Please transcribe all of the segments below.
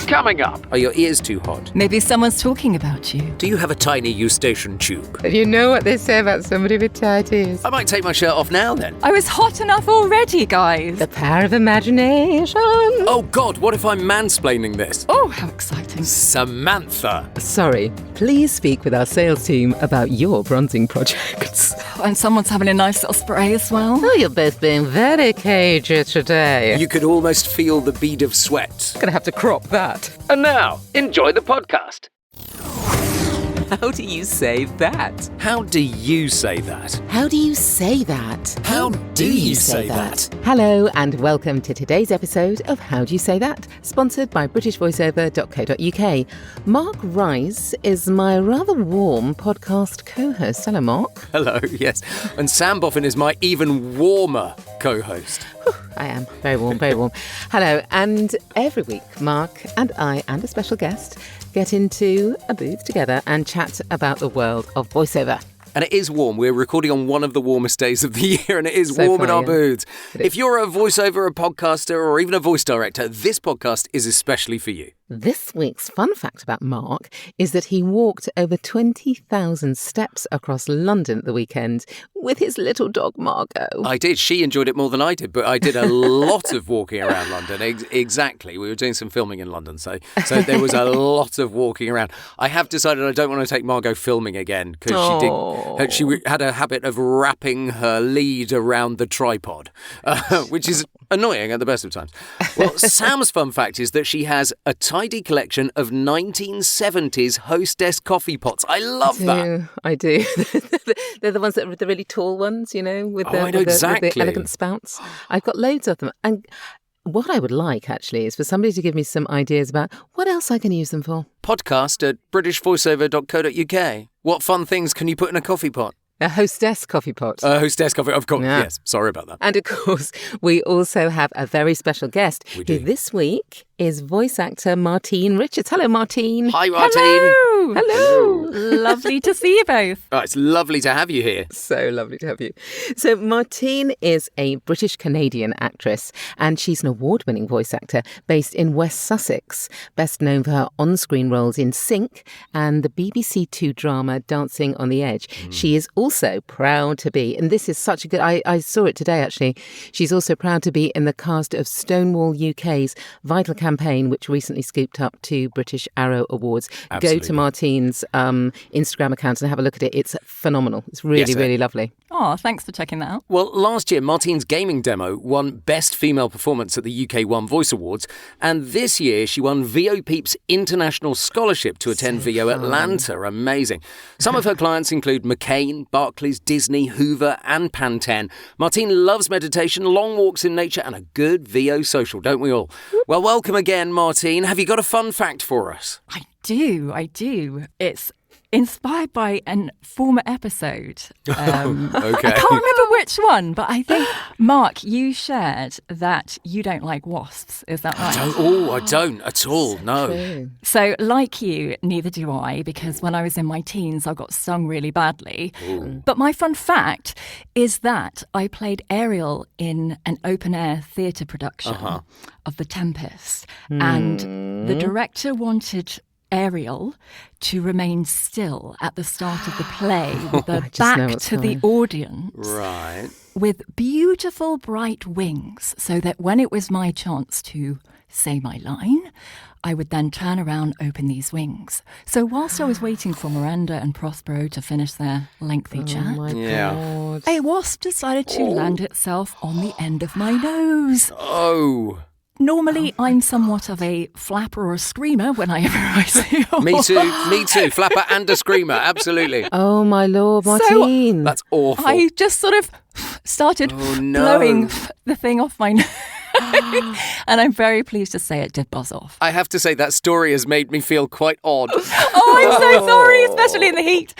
Coming up. Are your ears too hot? Maybe someone's talking about you. Do you have a tiny eustachian tube? You know what they say about somebody with tight ears. I might take my shirt off now then. I was hot enough already, guys. The power of imagination. Oh God, what if I'm mansplaining this? Oh, how exciting. Samantha. Sorry, please speak with our sales team about your bronzing projects. And someone's having a nice little spray as well. Oh, you're both being very cagey today. You could almost feel the bead of sweat. Gonna have to crop that. And now, enjoy the podcast. How do you say that? How do you say that? How do you say that? How do you say that? Hello and welcome to today's episode of How Do You Say That, sponsored by BritishVoiceover.co.uk. Mark Rice is my rather warm podcast co-host. Hello, Mark. Hello, yes. And Sam Boffin is my even warmer co-host. I am. Very warm, very warm. Hello. And every week, Mark and I and a special guest get into a booth together and chat about the world of voiceover. And it is warm. We're recording on one of the warmest days of the year, and it is warm in our booths. If you're a voiceover, a podcaster, or even a voice director, this podcast is especially for you. This week's fun fact about Mark is that he walked over 20,000 steps across London at the weekend with his little dog, Margot. I did. She enjoyed it more than I did, but I did a lot of walking around London. Exactly. We were doing some filming in London, so there was a lot of walking around. I have decided I don't want to take Margot filming again because she had a habit of wrapping her lead around the tripod, which is annoying at the best of times. Well, Sam's fun fact is that she has a tidy collection of 1970s hostess coffee pots. I love that. I do. They're the ones that are the really tall ones, you know, with the elegant spouts. I've got loads of them. And what I would like, actually, is for somebody to give me some ideas about what else I can use them for. Podcast at BritishVoiceover.co.uk. What fun things can you put in a coffee pot? A hostess coffee pot. A hostess coffee, of course. Yeah. Yes, sorry about that. And of course, we also have a very special guest We do. who this week is voice actor Martine Richards. Hello, Martine. Hi, Martine. Hello. Hello. Lovely to see you both. Oh, it's lovely to have you here. So lovely to have you. So Martine is a British-Canadian actress, and she's an award-winning voice actor based in West Sussex, best known for her on-screen roles in Sync and the BBC Two drama Dancing on the Edge. She is also proud to be, and this is such a good, I saw it today actually, she's also proud to be in the cast of Stonewall UK's Vital Campaign, which recently scooped up 2 British Arrow Awards. Absolutely. Go to Martine's Instagram account and have a look at it. It's phenomenal. It's really, really lovely. Oh, thanks for checking that out. Well, last year, Martine's gaming demo won Best Female Performance at the UK One Voice Awards, and this year she won VO Peep's International Scholarship to attend VO Atlanta. Amazing. Some of her clients include McCain, Barclays, Disney, Hoover and Pantene. Martine loves meditation, long walks in nature and a good VO social, don't we all? Well, welcome again, Martine. Have you got a fun fact for us? I do. It's inspired by a former episode. Okay. I can't remember which one, but I think, Mark, you shared that you don't like wasps. Is that right? I don't at all, no. True. So, like you, neither do I, because when I was in my teens, I got stung really badly. But my fun fact is that I played Ariel in an open-air theatre production of The Tempest. And the director wanted Ariel to remain still at the start of the play with her back to the audience. Right. With beautiful bright wings, so that when it was my chance to say my line, I would then turn around, open these wings. So whilst I was waiting for Miranda and Prospero to finish their lengthy chat, Oh my God. a wasp decided to land itself on the end of my nose. Oh. Normally, I'm somewhat of a flapper or a screamer whenever I see a Me wasp. too. Flapper and a screamer, absolutely. Oh my Lord, Martine. That's awful. I just sort of started blowing the thing off my nose. And I'm very pleased to say it did buzz off. I have to say that story has made me feel quite odd. Oh, I'm so sorry, especially in the heat.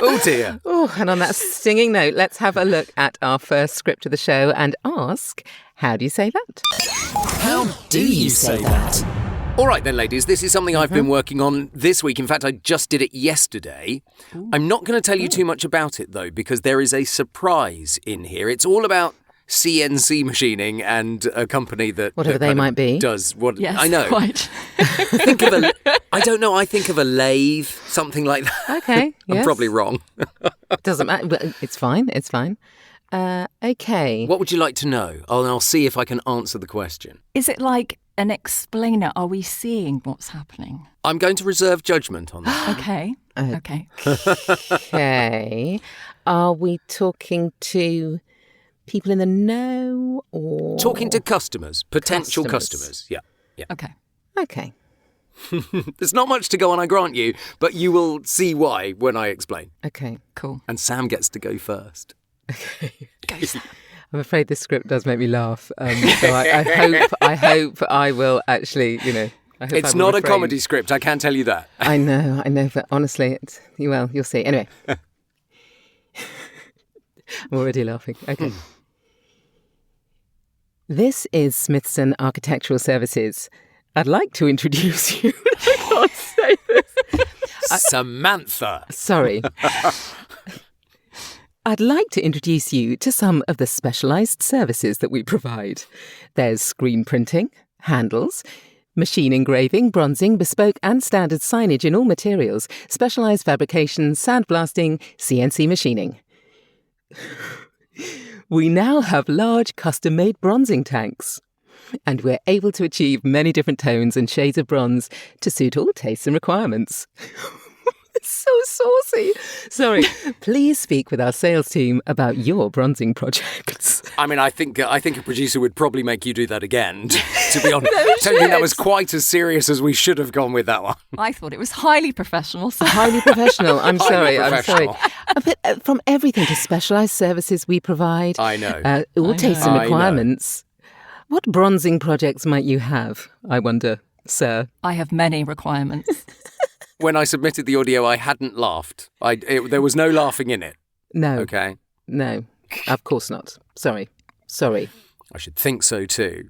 Oh dear. Oh, and on that stinging note, let's have a look at our first script of the show and ask, how do you say that? How do you say that? All right then, ladies, this is something I've been working on this week. In fact, I just did it yesterday. I'm not going to tell you too much about it, though, because there is a surprise in here. It's all about CNC machining and a company that Whatever that they kind of might be. does what Yes, I know. quite. I don't know. I think of a lathe, something like that. Okay. I'm yes. probably wrong. Doesn't matter. But it's fine. It's fine. Okay. What would you like to know? I'll see if I can answer the question. Is it like an explainer? Are we seeing what's happening? I'm going to reserve judgment on that. Okay. Okay. Okay. Are we talking to people in the know or Talking to customers, potential Customers. customers. Yeah. Okay. Okay. There's not much to go on, I grant you, but you will see why when I explain. Okay. Cool. And Sam gets to go first. Go, Sam. I'm afraid this script does make me laugh. So I hope I will actually, I hope It's I will not a refrain. comedy script, I can tell you that. I know, but honestly, you'll see. Anyway. I'm already laughing. Okay. This is Smithson Architectural Services. I'd like to introduce you. I can't say this. Samantha. Sorry. I'd like to introduce you to some of the specialised services that we provide. There's screen printing, handles, machine engraving, bronzing, bespoke and standard signage in all materials, specialised fabrication, sandblasting, CNC machining. We now have large custom-made bronzing tanks, and we're able to achieve many different tones and shades of bronze to suit all tastes and requirements. It's so saucy. Sorry. Please speak with our sales team about your bronzing projects. I mean, I think a producer would probably make you do that again, to be honest. I don't think that was quite as serious as we should have gone with that one. I thought it was highly professional. So Highly professional. I'm sorry. professional. But from everything to specialised services we provide. I know. All tastes and I know. requirements. What bronzing projects might you have, I wonder, sir? I have many requirements. When I submitted the audio, I hadn't laughed. There was no laughing in it. No. Okay. No. Of course not. Sorry. I should think so too.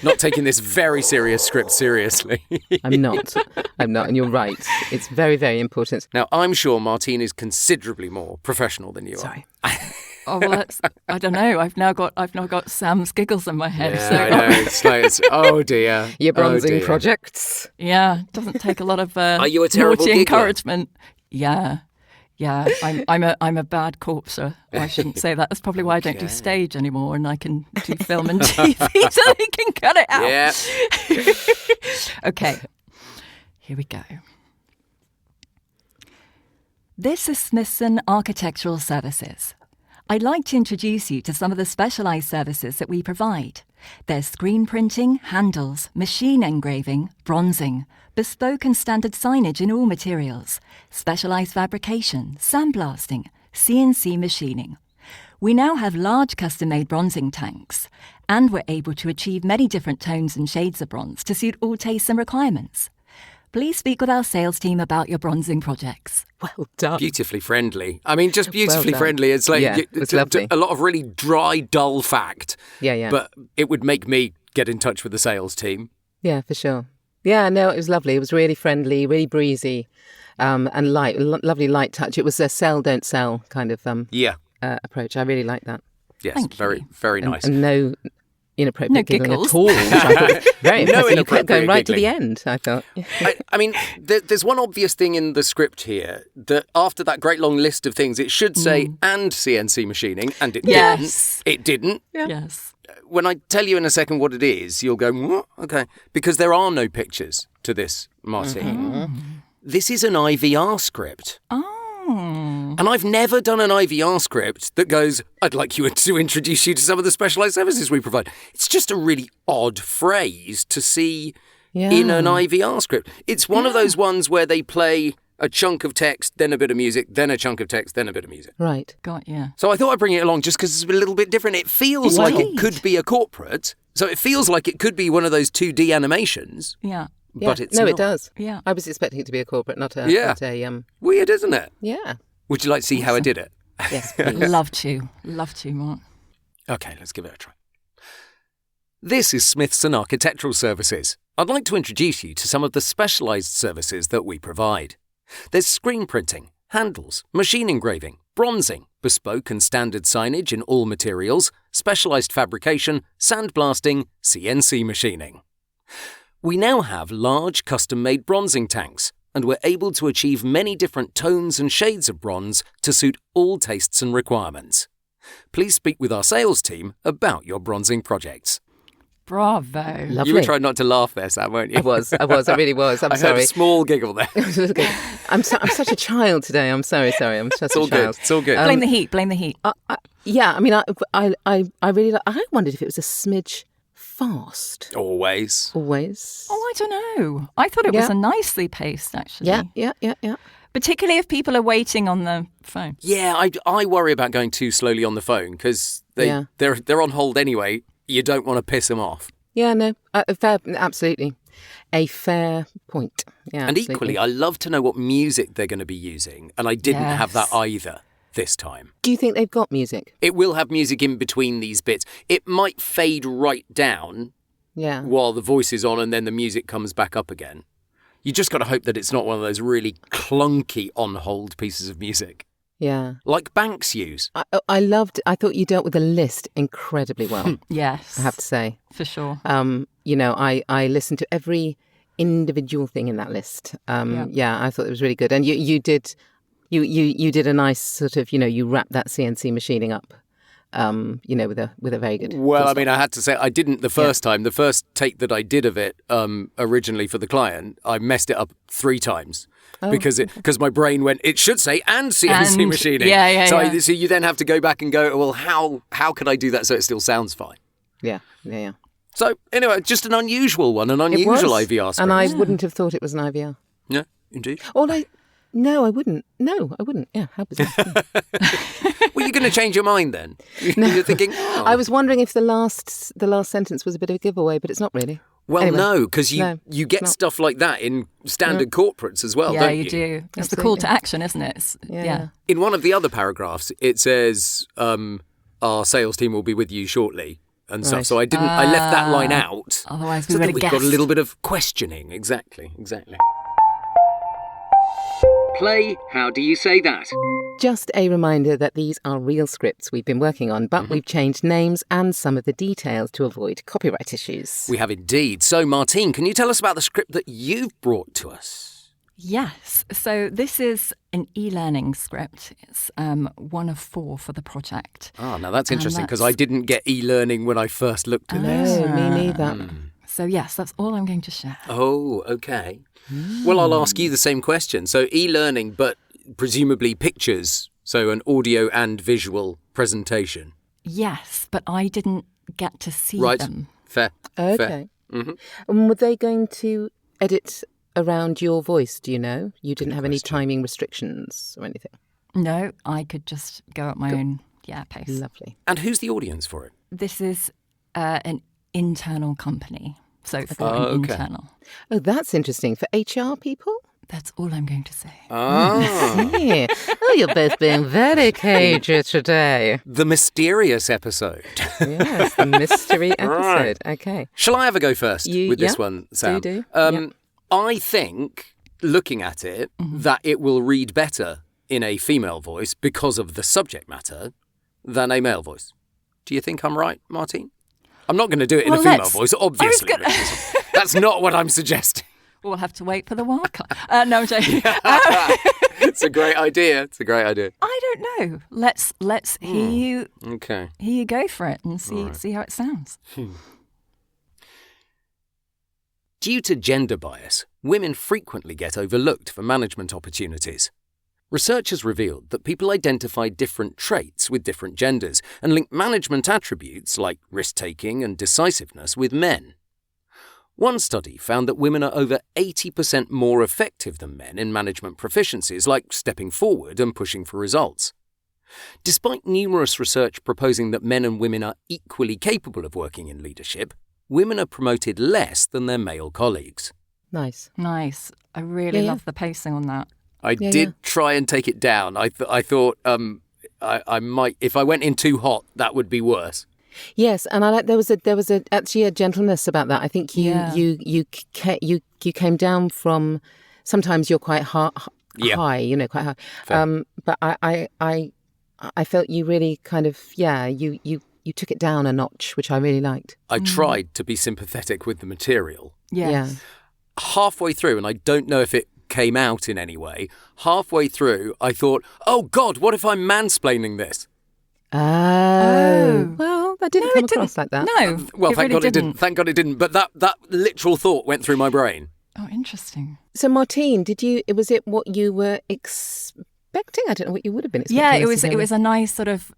not taking this very serious script seriously. I'm not. And you're right. It's very, very important. Now, I'm sure Martine is considerably more professional than you Sorry. are. Oh well, I don't know. I've now got Sam's giggles in my head. Yeah, so I know. Oh dear. Your bronzing Oh dear. projects. yeah, it doesn't take a lot of Are you a terrible naughty giggler? encouragement. Yeah. I'm a bad corpser. I shouldn't say that. That's probably why I don't do stage anymore, and I can do film and TV, so they can cut it out. Yeah. Okay, here we go. This is Smithson Architectural Services. I'd like to introduce you to some of the specialised services that we provide. There's screen printing, handles, machine engraving, bronzing, bespoke and standard signage in all materials, specialised fabrication, sandblasting, CNC machining. We now have large custom-made bronzing tanks, and we're able to achieve many different tones and shades of bronze to suit all tastes and requirements. Please speak with our sales team about your bronzing projects. Well done. Beautifully friendly. I mean, just beautifully done. friendly. It's like Yeah, it's lovely. a lot of really dry, dull fact. Yeah. But it would make me get in touch with the sales team. Yeah, for sure. Yeah, no, it was lovely. It was really friendly, really breezy, and light, lovely light touch. It was a sell, don't sell kind of Yeah. approach. I really liked that. Yes. Thank very, you. very nice. And no inappropriate No giggling giggles. at all. Which I thought was very No impressive. You kept going inappropriate right to the giggling. end, I thought. I mean, there's one obvious thing in the script here that after that great long list of things, it should say and CNC machining, and it Yes. didn't. It didn't. Yes. When I tell you in a second what it is, you'll go, what? Okay. Because there are no pictures to this, Martine. This is an IVR script. Oh. And I've never done an IVR script that goes, I'd like you to introduce you to some of the specialised services we provide. It's just a really odd phrase to see in an IVR script. It's one of those ones where they play a chunk of text, then a bit of music, then a chunk of text, then a bit of music. Right. Got yeah. So I thought I'd bring it along just because it's a little bit different. It feels like it Right. could be a corporate. So it feels like it could be one of those 2D animations, Yeah. Yeah. but it's no, not. it does. Yeah. I was expecting it to be a corporate, not a. Yeah. Not a Weird, isn't it? yeah. Would you like to see how I did it? Yes, please. Love to, Mark. Okay, let's give it a try. This is Smithson Architectural Services. I'd like to introduce you to some of the specialised services that we provide. There's screen printing, handles, machine engraving, bronzing, bespoke and standard signage in all materials, specialised fabrication, sandblasting, CNC machining. We now have large custom-made bronzing tanks, and we're able to achieve many different tones and shades of bronze to suit all tastes and requirements. Please speak with our sales team about your bronzing projects. Bravo. Lovely. You were trying not to laugh there, Sam, weren't you? I was, I really was. I'm I sorry. heard a small giggle there. I'm such a child today. I'm sorry. I'm such It's all a child. good. It's all good. Blame the heat. Blame the heat. Yeah, I mean, I really, I wondered if it was a smidge fast. Always. Always. Oh, I don't know. I thought it was Yeah. a nicely paced, actually. Yeah. Particularly if people are waiting on the phone. Yeah, I worry about going too slowly on the phone because they're on hold anyway. You don't want to piss them off. Yeah, no, absolutely. A fair point. Yeah, And absolutely. equally, I love to know what music they're going to be using, and I didn't have that Yes. either this time. Do you think they've got music? It will have music in between these bits. It might fade right down Yeah. while the voice is on and then the music comes back up again. You just got to hope that it's not one of those really clunky on-hold pieces of music, Yeah. like banks use. I thought you dealt with the list incredibly well, Yes. I have to say. For sure. I listened to every individual thing in that list. Yeah, I thought it was really good. And you did a nice sort of, you wrapped that CNC machining up, with a very good. Well, I mean, I had to say, I didn't the first time. The first take that I did of it originally for the client, I messed it up 3 times. Because my brain went, it should say and CNC And- machining. yeah. So you then have to go back and go, well, how could I do that so it still sounds fine? Yeah. So anyway, just an unusual one, an It unusual was, IVR screen. and I wouldn't have thought it was an IVR. Yeah, indeed. No, I wouldn't. No, I wouldn't. Yeah, how bizarre. Well, you're going to change your mind then. You're thinking, oh. I was wondering if the last sentence was a bit of a giveaway, but it's not really. Well, Anyway. no, because you No, get not. stuff like that in standard corporates as well, yeah, don't you you? do. It's the call Absolutely. to action, isn't it? Yeah. In one of the other paragraphs, it says, our sales team will be with you shortly and stuff. Right. So I left that line out. Otherwise, we So would that have we've guessed. got a little bit of questioning. Exactly. Play, how do you say that? Just a reminder that these are real scripts we've been working on, but we've changed names and some of the details to avoid copyright issues. We have indeed. So, Martine, can you tell us about the script that you've brought to us? Yes. So this is an e-learning script. It's one of 4 for the project. Oh, now that's interesting because that's- I didn't get e-learning when I first looked at it. No, me neither. So yes, that's all I'm going to share. Oh, okay. Well, I'll ask you the same question. So e-learning, but presumably pictures, so an audio and visual presentation. Yes, but I didn't get to see Right. them. Fair. Okay. Mhm. And were they going to edit around your voice, do you know? You didn't have any timing restrictions or anything? No, I could just go at my own pace. Lovely. And who's the audience for it? This is an internal company. So for an okay. internal. Oh, that's interesting. For HR people? That's all I'm going to say. Ah, Yeah. Oh, you're both being very cagey today. the mysterious episode. Yes, the mystery episode. Okay. Shall I ever go first with this yeah. one, Sam? Do. I think, looking at it, that it will read better in a female voice because of the subject matter than a male voice. Do you think I'm right, Martine? I'm not going to do it in Well, a female let's- voice, obviously. gonna- because that's not what I'm suggesting. We'll have to wait for the wild card. No, I'm joking. It's a great idea. I don't know. Let's hear Okay. you go for it and see how it sounds. Due to gender bias, women frequently get overlooked for management opportunities. Research has revealed that people identify different traits with different genders and link management attributes like risk-taking and decisiveness with men. One study found that women are over 80% more effective than men in management proficiencies like stepping forward and pushing for results. Despite numerous research proposing that men and women are equally capable of working in leadership, women are promoted less than their male colleagues. Nice. Nice. I really Yeah. love the pacing on that. I did try and take it down. I thought I might, if I went in too hot, that would be worse. Yes, and I like there was actually a gentleness about that. I think Yeah. you came down from. Sometimes you're quite high, Yeah. quite high. Fair. But I I felt you really kind of, you took it down a notch, which I really liked. I tried to be sympathetic with the material. Yes. Yeah. Halfway through, and I don't know if it came out in any way, halfway through, I thought, oh God, what if I'm mansplaining this? Oh. Well, that didn't come across like that. No. Well, thank really God it didn't. Thank God it didn't. But that literal thought went through my brain. Oh, interesting. So, Martine, was it what you were expecting? I don't know what you would have been expecting. Yeah, it was a nice sort of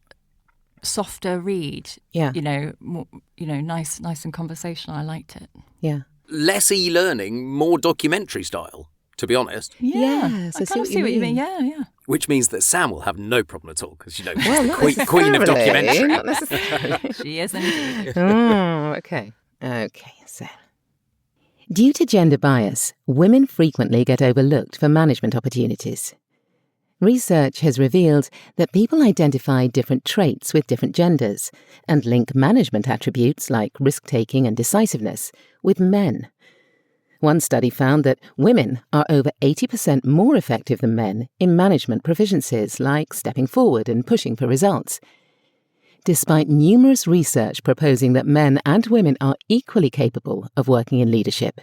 softer read. Yeah. More, nice and conversational. I liked it. Yeah. Less e-learning, more documentary style, to be honest. Yes, I kind of see what you mean. Yeah. Which means that Sam will have no problem at all, because, she's Well, the queen of documentary. Not necessarily. She is indeed. Oh, okay. Okay, so. Due to gender bias, women frequently get overlooked for management opportunities. Research has revealed that people identify different traits with different genders and link management attributes like risk-taking and decisiveness with men. One study found that women are over 80% more effective than men in management proficiencies like stepping forward and pushing for results. Despite numerous research proposing that men and women are equally capable of working in leadership,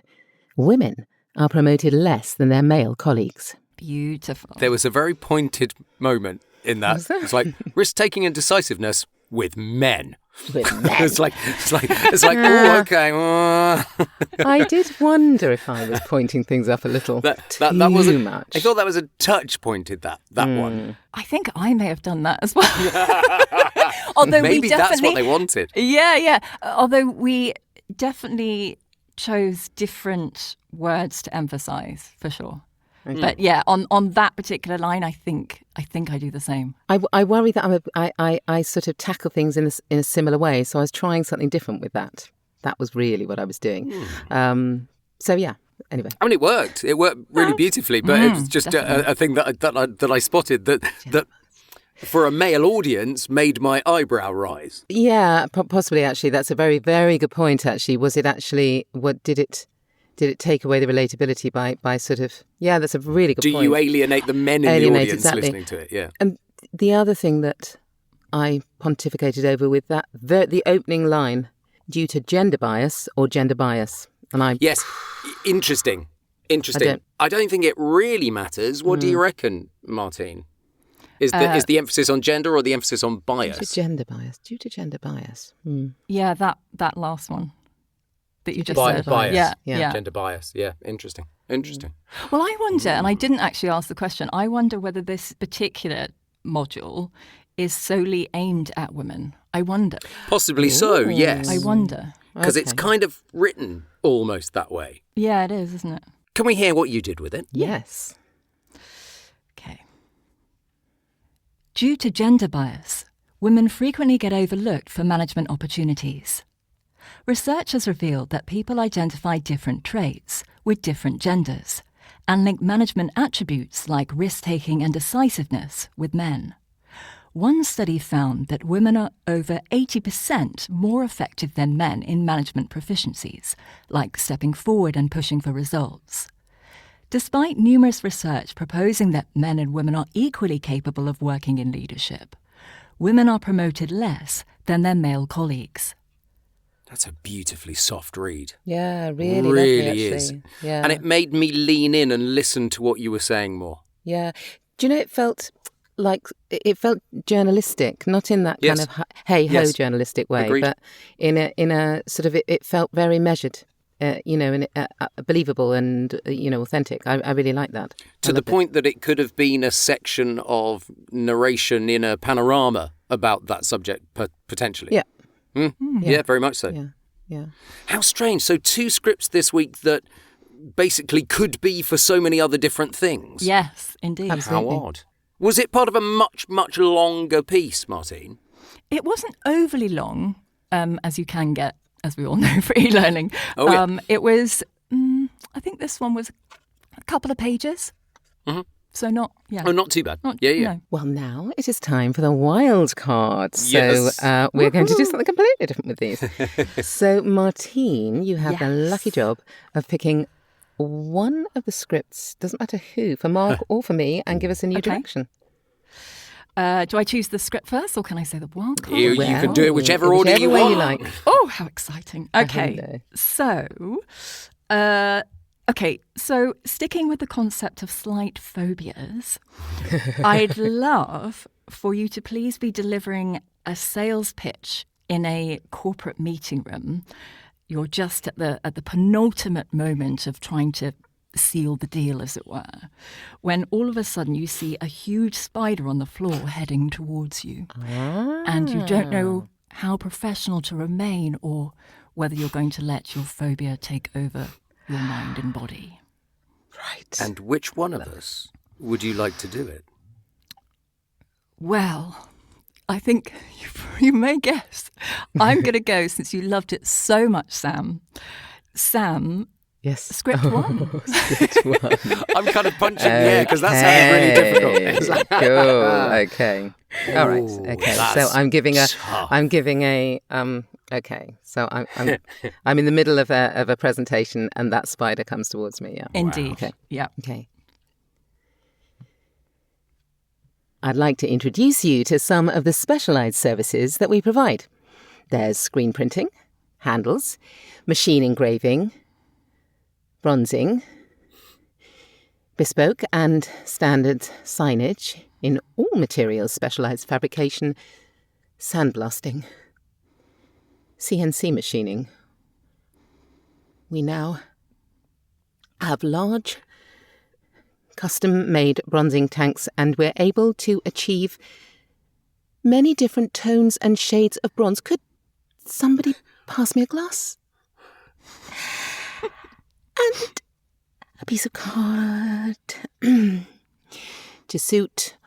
women are promoted less than their male colleagues. Beautiful. There was a very pointed moment in that. It's like risk-taking and decisiveness with men. With men. It's like, oh, okay. I did wonder if I was pointing things up a little that too was much. I thought that was a touch pointed, that one. I think I may have done that as well. Although Maybe we definitely, that's what they wanted. Yeah. Although we definitely chose different words to emphasise, for sure. Okay. But yeah, on that particular line, I think I do the same. I worry that I sort of tackle things in a similar way. So I was trying something different with that. That was really what I was doing. So yeah. Anyway, I mean, it worked. It worked really beautifully, but it was just a thing that I spotted that for a male audience made my eyebrow rise. Yeah, possibly. Actually, that's a very, very good point. Actually, was it actually? What did it? Did it take away the relatability by sort of... Yeah, that's a really good point. Do you alienate the men in the audience listening to it? Yeah. And the other thing that I pontificated over with that, the opening line, due to gender bias or gender bias. And Yes, interesting. I don't think it really matters. What do you reckon, Martine? Is the emphasis on gender or the emphasis on bias? Due to gender bias. Yeah, that last one. That you just said. Bias. Yeah. Gender bias. Yeah, interesting. Well, I wonder, and I didn't actually ask the question, I wonder whether this particular module is solely aimed at women. I wonder. Possibly so, yes. I wonder. Because it's kind of written almost that way. Yeah, it is, isn't it? Can we hear what you did with it? Yes. Okay. Due to gender bias, women frequently get overlooked for management opportunities. Research has revealed that people identify different traits with different genders and link management attributes like risk-taking and decisiveness with men. One study found that women are over 80% more effective than men in management proficiencies, like stepping forward and pushing for results. Despite numerous research proposing that men and women are equally capable of working in leadership, women are promoted less than their male colleagues. That's a beautifully soft read. Yeah, really. Really is. Yeah. And it made me lean in and listen to what you were saying more. Yeah. Do you know, it felt journalistic, not in that kind of hey-ho journalistic way, Agreed. but in a sort of, it felt very measured, believable and, authentic. I really like that. To the point that it could have been a section of narration in a panorama about that subject, potentially. Yeah. Yeah, very much so. Yeah. How strange. So 2 scripts this week that basically could be for so many other different things. Yes, indeed. Absolutely. How odd. Was it part of a much, much longer piece, Martine? It wasn't overly long, as you can get, as we all know, for e-learning. Oh, yeah. It was, I think this one was a couple of pages. Mm-hmm. So not too bad. Yeah. No. Well, now it is time for the wild card. Yes. So we're going to do something completely different with these. So, Martine, you have the lucky job of picking one of the scripts, doesn't matter who, for Mark or for me, and give us a new direction. Do I choose the script first, or can I say the wild card? You can do it whichever order you way want. you like. Oh, how exciting. Okay. Hello. So sticking with the concept of slight phobias, I'd love for you to please be delivering a sales pitch in a corporate meeting room. You're just at the penultimate moment of trying to seal the deal, as it were, when all of a sudden you see a huge spider on the floor heading towards you. And you don't know how professional to remain or whether you're going to let your phobia take over your mind and body. Right. And which one of us would you like to do it? Well, I think you may guess. I'm going to go, since you loved it so much, Sam. Sam, Yes. script one. Script one. I'm kind of punching the air because that sounded really difficult. Cool. Okay. All right. Okay. So that's I'm giving a. tough. Okay. So I'm in the middle of a presentation, and that spider comes towards me. Yeah. Indeed. Okay. Yeah. Okay. I'd like to introduce you to some of the specialised services that we provide. There's screen printing, handles, machine engraving, bronzing, bespoke and standard signage in all materials, specialised fabrication, sandblasting, CNC machining. We now have large custom-made bronzing tanks, and we're able to achieve many different tones and shades of bronze. Could somebody pass me a glass? And a piece of card to suit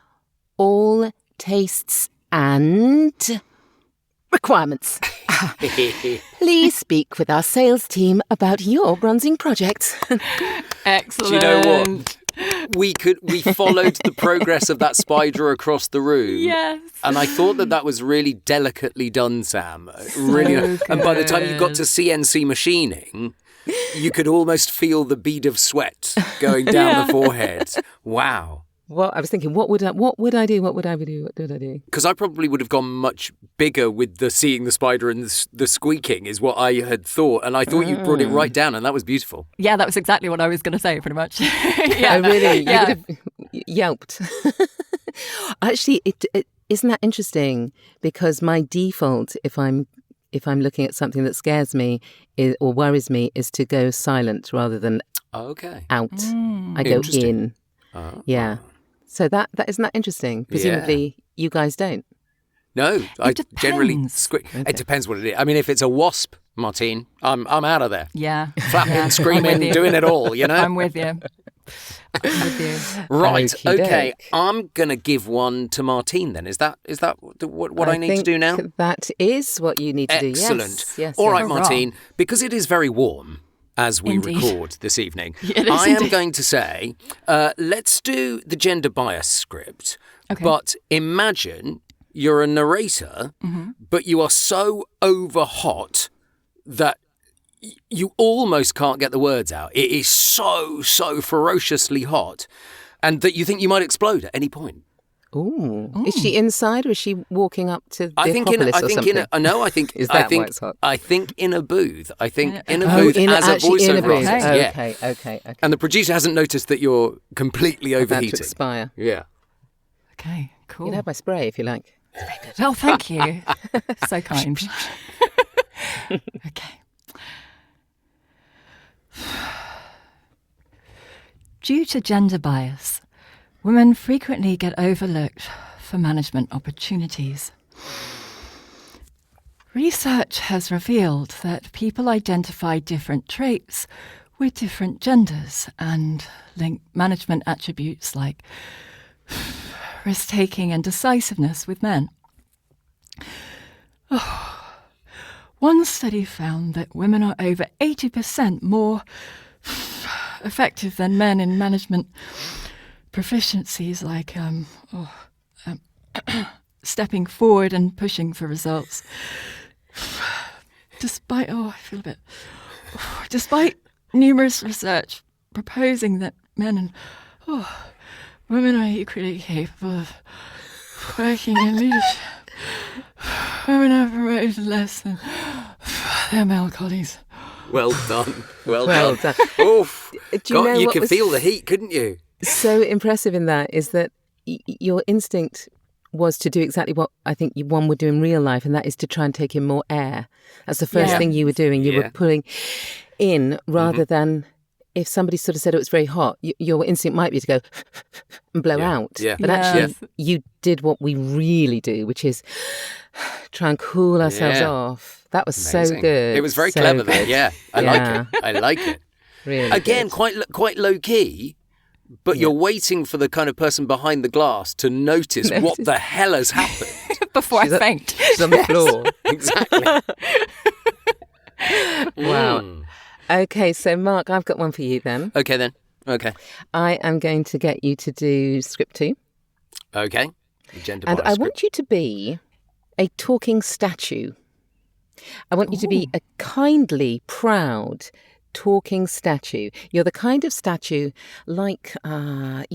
all tastes and requirements. Please speak with our sales team about your bronzing project. Excellent. Do you know what? We followed the progress of that spider across the room. Yes. And I thought that was really delicately done, Sam. Really. And by the time you got to CNC machining, you could almost feel the bead of sweat going down the forehead. Wow. Well, I was thinking, what would I do? What did I do? Because I probably would have gone much bigger with the seeing the spider and the squeaking is what I had thought. And I thought you brought it right down, and that was beautiful. Yeah, that was exactly what I was going to say, pretty much. Oh, really? You Yeah. would have yelped. Actually, it isn't that interesting? Because my default, if I'm looking at something that scares me or worries me, is to go silent rather than Okay. out. I go Interesting. in. Yeah. So that isn't that interesting? Presumably you guys don't. No, I generally depends. It depends what it is. I mean, if it's a wasp, Martine, I'm out of there. Yeah. Flapping, Yeah. screaming, I'm with you. doing it all, you know? I'm with you. I'm with you. Right, Okey-doke. okay. I'm going to give one to Martine then. Is that what I need to think do now? That is what you need to do. Excellent. Yes. All right, Hurrah. Martine, because it is very warm as we Indeed. record this evening, It is I am indeed. going to say, let's do the gender bias script, Okay. but imagine you're a narrator, but you are so over hot that you almost can't get the words out. It is so ferociously hot, and that you think you might explode at any point. Ooh. Is she inside or is she walking up to the Acropolis or something? Is that why it's hot? I think in a booth. I think in a Oh, booth in as a actually in a voiceover booth. artist. Yeah. Okay. And the producer hasn't noticed that you're completely About to overheating. expire. Yeah. Okay, cool. You can have my spray if you like. Oh, thank you. So kind. Okay. Due to gender bias, women frequently get overlooked for management opportunities. Research has revealed that people identify different traits with different genders and link management attributes like risk-taking and decisiveness with men. One study found that women are over 80% more effective than men in management proficiencies like stepping forward and pushing for results. Despite numerous research proposing that men and women are equally capable of working in leadership, women are promoted less than their male colleagues. Well done. Well done. Oof. Do God, know you what could was feel the heat, couldn't you? so impressive in that is that your instinct was to do exactly what I think one would do in real life, and that is to try and take in more air. That's the first thing you were doing. You were pulling in rather than if somebody sort of said it was very hot, your instinct might be to go and blow out. Yeah. But actually, you did what we really do, which is try and cool ourselves off. That was Amazing. so good. It was very So clever good. there. Yeah, I like it. I like it. Really Again, good. quite low key, but you're waiting for the kind of person behind the glass to notice what the hell has happened. Before I faint. She's on the floor. Exactly. Wow. Okay, so Mark, I've got one for you then. Okay then. Okay. I am going to get you to do script 2. Okay. Agenda And by I script. want you to be a talking statue. I want you to be a kindly, proud, talking statue. You're the kind of statue like, a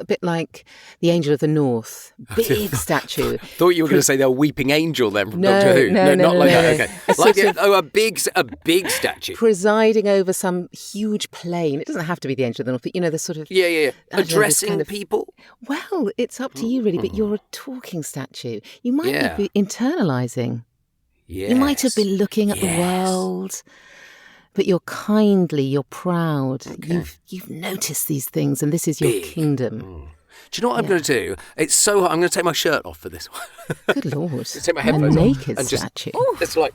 bit like the Angel of the North. Big statue. Thought you were going to say they're a weeping angel then from No, Doctor Who. no, not like no. that. Okay. Like a big statue. Presiding over some huge plane. It doesn't have to be the Angel of the North, but the sort of... Yeah. I don't know, this Addressing kind of- people. Well, it's up to you really, but you're a talking statue. You might be internalising. Yes. You might have been looking at the world, but you're kindly, you're proud. Okay. You've noticed these things, and this is your kingdom. Do you know what I'm going to do? It's so hot. I'm going to take my shirt off for this one. Good Lord. Take my A headphones off naked and just- statue. It's like,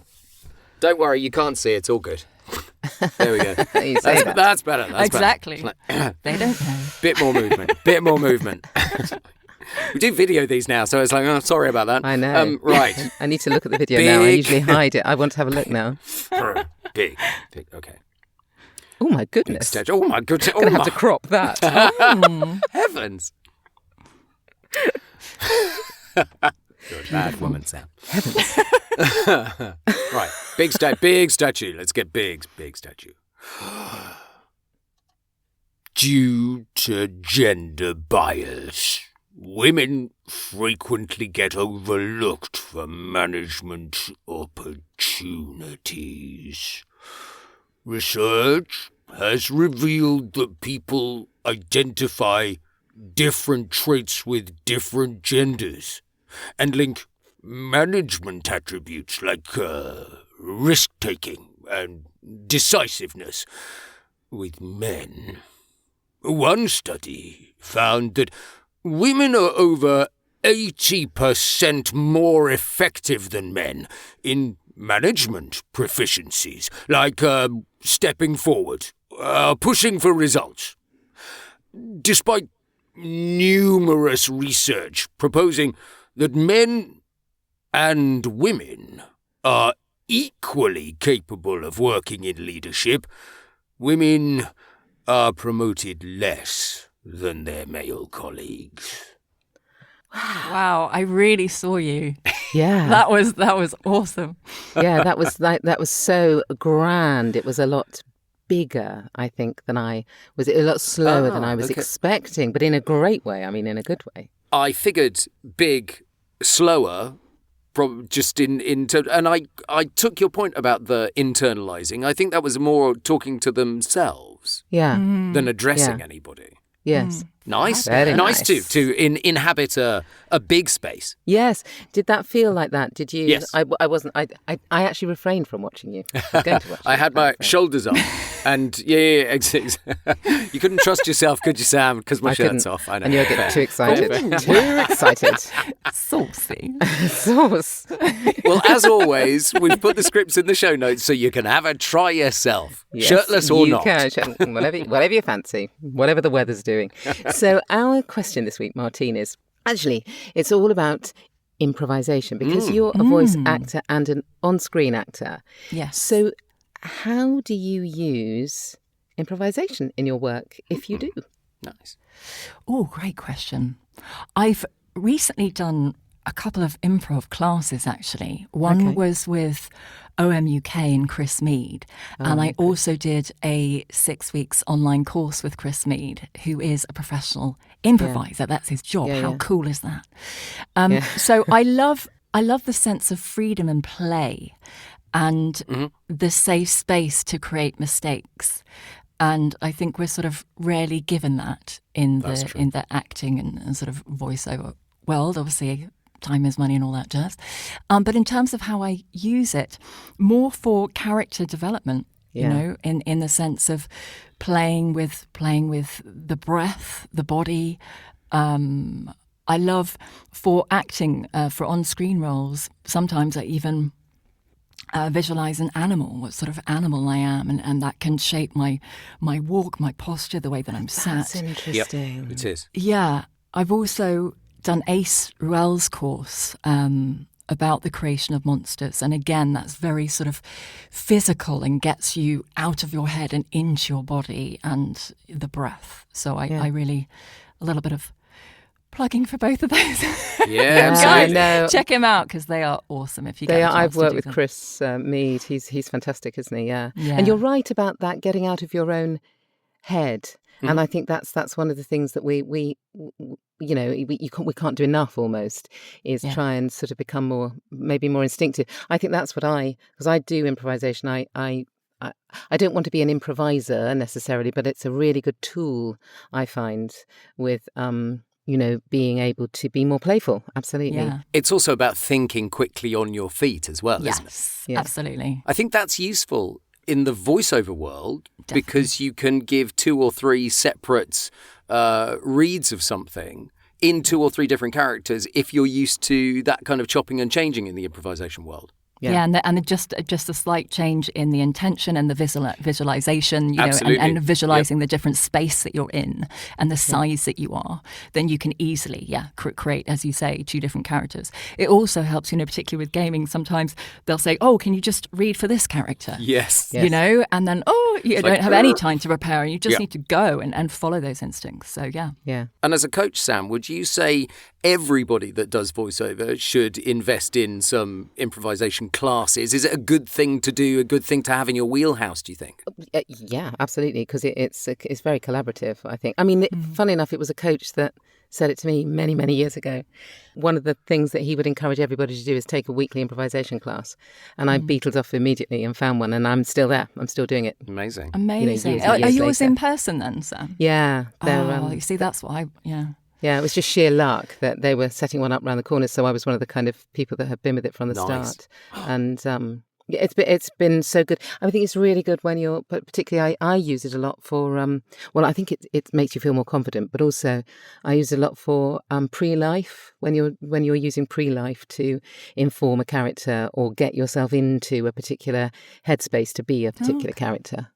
don't worry, you can't see. It's all good. There we go. You say that. That's better. That's Exactly. Better. They don't know. Bit more movement. We do video these now, so it's like, oh, sorry about that. I know. Right. I need to look at the video now. I Big. usually hide it. I want to have a look now. Big. Okay. Oh, my goodness. Statue. Oh my goodness. I'm going to have to crop that. Heavens. Good bad woman sound. Heavens. Right. Big statue. Let's get big statue. Due to gender bias, women frequently get overlooked for management opportunities. Research has revealed that people identify different traits with different genders and link management attributes like risk-taking and decisiveness with men. One study found that women are over 80% more effective than men in management proficiencies, like stepping forward, pushing for results. Despite numerous research proposing that men and women are equally capable of working in leadership, women are promoted less than their male colleagues. Wow, I really saw you. Yeah. That was awesome. Yeah, that was so grand. It was a lot bigger, I think, than a lot slower than I was expecting, but in a great way. I mean, in a good way. I figured big, slower, just in terms, and I took your point about the internalizing. I think that was more talking to themselves than addressing anybody. Yes. Nice. Very nice nice. to inhabit a big space. Yes. Did that feel like that? Did you? Yes. I wasn't. I actually refrained from watching you. I was going to watch I you, had my I'm afraid. shoulders up, and you couldn't trust yourself, could you, Sam? Because my I shirt's couldn't. off. I know. And you're getting too excited. Too excited. Saucy. Sauce. Well, as always, we've put the scripts in the show notes so you can have a try yourself, Yes, shirtless or you not. Can. Whatever you fancy, whatever the weather's doing. So our question this week, Martine, is actually it's all about improvisation because you're a voice actor and an on-screen actor. Yes. So how do you use improvisation in your work if you do? Nice. Oh, great question. I've recently done a couple of improv classes, actually. One was with OMUK and Chris Mead. And I also did a 6 weeks online course with Chris Mead, who is a professional improviser. Yeah. That's his job. How cool is that? So I love the sense of freedom and play and the safe space to create mistakes. And I think we're sort of rarely given that in the acting and sort of voiceover world. Obviously, time is money and all that jazz. But in terms of how I use it, more for character development, you know, in the sense of playing with the breath, the body. I love for acting, for on-screen roles, sometimes I even visualize an animal, what sort of animal I am, and that can shape my walk, my posture, the way that I'm sat. That's interesting. Yep, it is. Yeah. I've also done Ace Ruel's course about the creation of monsters. And again, that's very sort of physical and gets you out of your head and into your body and the breath. So I really, a little bit of plugging for both of those. Yeah, absolutely. Know. Check him out because they are awesome. If you get a chance I've worked to with them. Chris Mead. He's fantastic, isn't he? Yeah. And you're right about that, getting out of your own head. And I think that's one of the things that we can't do enough almost is try and sort of become maybe more instinctive. I think that's what because I do improvisation. I don't want to be an improviser necessarily, but it's a really good tool I find with being able to be more playful. Absolutely. Yeah. It's also about thinking quickly on your feet as well, isn't it? Yes, absolutely. I think that's useful in the voiceover world because you can give 2 or 3 separate reads of something in 2 or 3 different characters if you're used to that kind of chopping and changing in the improvisation world. Yeah, and just a slight change in the intention and the visualization, you know, and visualizing the different space that you're in and the size that you are, then you can easily, create, as you say, 2 different characters. It also helps, you know, particularly with gaming, sometimes they'll say, oh, can you just read for this character? Yes. You know, and then, you don't have any time to prepare and you just need to go and follow those instincts. So, yeah. And as a coach, Sam, would you say everybody that does voiceover should invest in some improvisation classes? Is it a good thing to do, a good thing to have in your wheelhouse, do you think? Yeah, absolutely, because it's very collaborative, I think. I mean, funny enough, it was a coach that said it to me many, many years ago. One of the things that he would encourage everybody to do is take a weekly improvisation class. And I beetled off immediately and found one, and I'm still there. I'm still doing it. Amazing. Amazing. Are yours in person then, Sam? Yeah. You see, that's what Yeah, it was just sheer luck that they were setting one up around the corner. So I was one of the kind of people that had been with it from the start. And it's been so good. I think it's really good when but particularly I use it a lot for, I think it makes you feel more confident, but also I use it a lot for pre-life, when you're using pre-life to inform a character or get yourself into a particular headspace to be a particular character.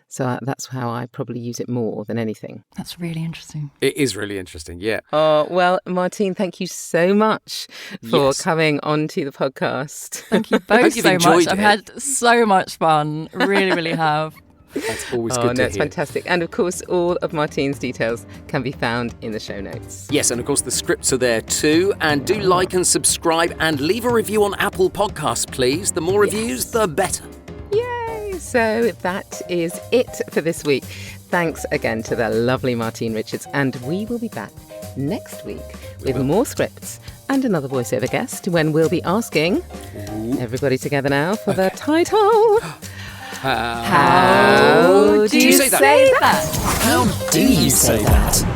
So that's how I probably use it more than anything. That's really interesting. It is really interesting, yeah. Oh, well, Martine, thank you so much for coming onto the podcast. Thank you both so much. I've had so much fun. Really, really have. That's always good to hear. It's fantastic. And of course, all of Martine's details can be found in the show notes. Yes, and of course, the scripts are there too. And do like and subscribe and leave a review on Apple Podcasts, please. The more reviews, the better. Yay! So that is it for this week. Thanks again to the lovely Martine Richards, and we will be back next week with more scripts and another voiceover guest when we'll be asking everybody together now for the title. How do you say that? How do you say that?